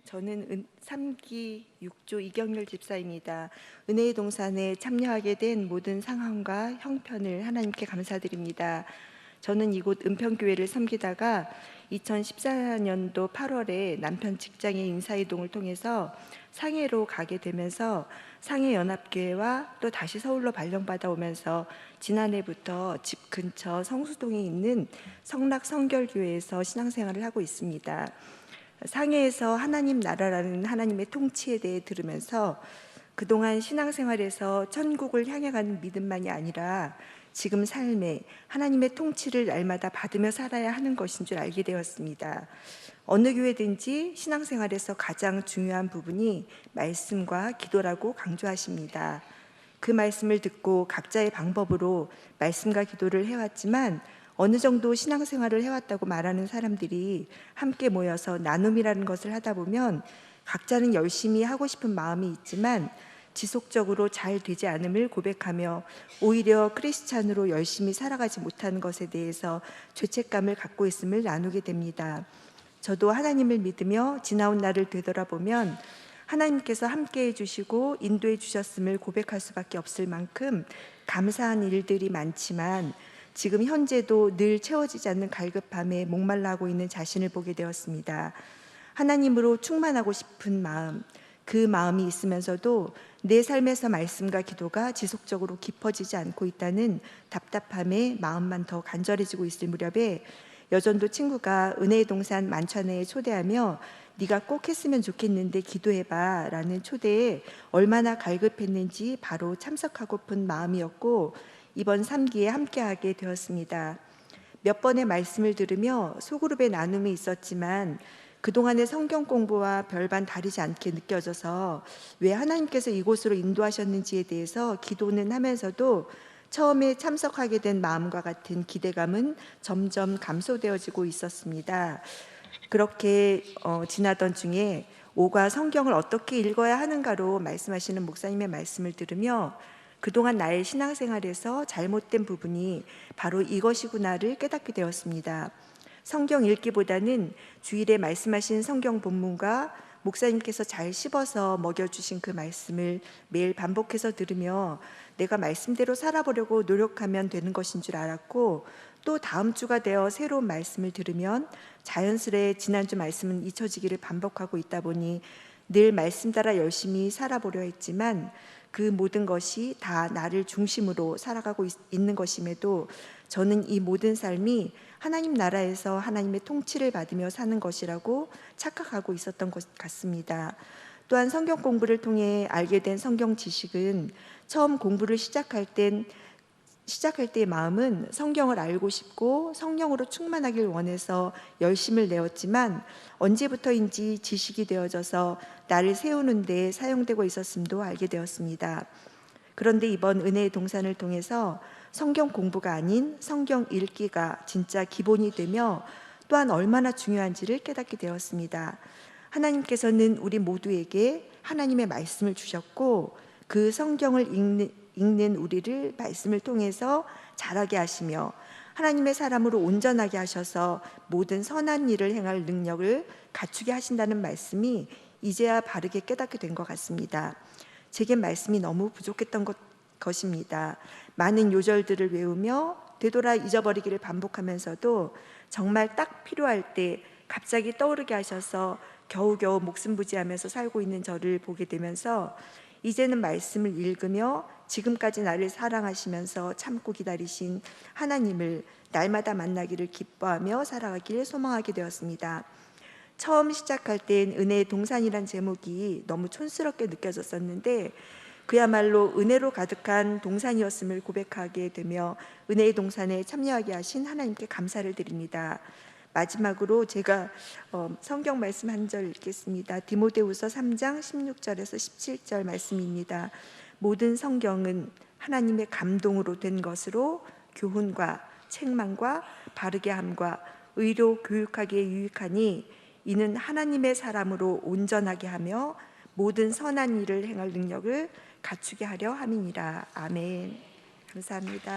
저는 3기 6조 이경렬 집사입니다. 은혜의 동산에 참여하게 된 모든 상황과 형편을 하나님께 감사드립니다. 저는 이곳 은평교회를 섬기다가 2014년도 8월에 남편 직장의 인사이동을 통해서 상해로 가게 되면서 상해연합교회와 또 다시 서울로 발령받아 오면서 지난해부터 집 근처 성수동에 있는 성락성결교회에서 신앙생활을 하고 있습니다. 상해에서 하나님 나라라는 하나님의 통치에 대해 들으면서 그동안 신앙생활에서 천국을 향해 가는 믿음만이 아니라 지금 삶에 하나님의 통치를 날마다 받으며 살아야 하는 것인 줄 알게 되었습니다. 어느 교회든지 신앙생활에서 가장 중요한 부분이 말씀과 기도라고 강조하십니다. 그 말씀을 듣고 각자의 방법으로 말씀과 기도를 해왔지만 어느 정도 신앙생활을 해왔다고 말하는 사람들이 함께 모여서 나눔이라는 것을 하다 보면 각자는 열심히 하고 싶은 마음이 있지만 지속적으로 잘 되지 않음을 고백하며 오히려 크리스찬으로 열심히 살아가지 못하는 것에 대해서 죄책감을 갖고 있음을 나누게 됩니다. 저도 하나님을 믿으며 지나온 날을 되돌아보면 하나님께서 함께해 주시고 인도해 주셨음을 고백할 수밖에 없을 만큼 감사한 일들이 많지만 지금 현재도 늘 채워지지 않는 갈급함에 목말라 하고 있는 자신을 보게 되었습니다. 하나님으로 충만하고 싶은 마음, 그 마음이 있으면서도 내 삶에서 말씀과 기도가 지속적으로 깊어지지 않고 있다는 답답함에 마음만 더 간절해지고 있을 무렵에 여전도 친구가 은혜의 동산 만찬회에 초대하며 네가 꼭 했으면 좋겠는데 기도해봐 라는 초대에 얼마나 갈급했는지 바로 참석하고픈 마음이었고 이번 3기에 함께하게 되었습니다. 몇 번의 말씀을 들으며 소그룹의 나눔이 있었지만 그동안의 성경 공부와 별반 다르지 않게 느껴져서 왜 하나님께서 이곳으로 인도하셨는지에 대해서 기도는 하면서도 처음에 참석하게 된 마음과 같은 기대감은 점점 감소되어지고 있었습니다. 그렇게 지나던 중에 오가 성경을 어떻게 읽어야 하는가로 말씀하시는 목사님의 말씀을 들으며 그동안 나의 신앙생활에서 잘못된 부분이 바로 이것이구나를 깨닫게 되었습니다. 성경 읽기보다는 주일에 말씀하신 성경 본문과 목사님께서 잘 씹어서 먹여주신 그 말씀을 매일 반복해서 들으며 내가 말씀대로 살아보려고 노력하면 되는 것인 줄 알았고 또 다음 주가 되어 새로운 말씀을 들으면 자연스레 지난주 말씀은 잊혀지기를 반복하고 있다 보니 늘 말씀 따라 열심히 살아보려 했지만 그 모든 것이 다 나를 중심으로 살아가고 있는 것임에도 저는 이 모든 삶이 하나님 나라에서 하나님의 통치를 받으며 사는 것이라고 착각하고 있었던 것 같습니다. 또한 성경 공부를 통해 알게 된 성경 지식은 처음 공부를 시작할 때의 마음은 성경을 알고 싶고 성령으로 충만하길 원해서 열심을 내었지만 언제부터인지 지식이 되어져서 나를 세우는 데 사용되고 있었음도 알게 되었습니다. 그런데 이번 은혜의 동산을 통해서 성경 공부가 아닌 성경 읽기가 진짜 기본이 되며 또한 얼마나 중요한지를 깨닫게 되었습니다. 하나님께서는 우리 모두에게 하나님의 말씀을 주셨고 그 성경을 읽는 우리를 말씀을 통해서 자라게 하시며 하나님의 사람으로 온전하게 하셔서 모든 선한 일을 행할 능력을 갖추게 하신다는 말씀이 이제야 바르게 깨닫게 된 것 같습니다. 제게 말씀이 너무 부족했던 것입니다. 많은 요절들을 외우며 되돌아 잊어버리기를 반복하면서도 정말 딱 필요할 때 갑자기 떠오르게 하셔서 겨우겨우 목숨 부지하면서 살고 있는 저를 보게 되면서 이제는 말씀을 읽으며 지금까지 나를 사랑하시면서 참고 기다리신 하나님을 날마다 만나기를 기뻐하며 살아가길 소망하게 되었습니다. 처음 시작할 땐 은혜의 동산이란 제목이 너무 촌스럽게 느껴졌었는데 그야말로 은혜로 가득한 동산이었음을 고백하게 되며 은혜의 동산에 참여하게 하신 하나님께 감사를 드립니다. 마지막으로 제가 성경 말씀 한 절 읽겠습니다. 디모데후서 3장 16절에서 17절 말씀입니다. 모든 성경은 하나님의 감동으로 된 것으로 교훈과 책망과 바르게 함과 의로 교육하기에 유익하니 이는 하나님의 사람으로 온전하게 하며 모든 선한 일을 행할 능력을 갖추게 하려 함이니라. 아멘. 감사합니다.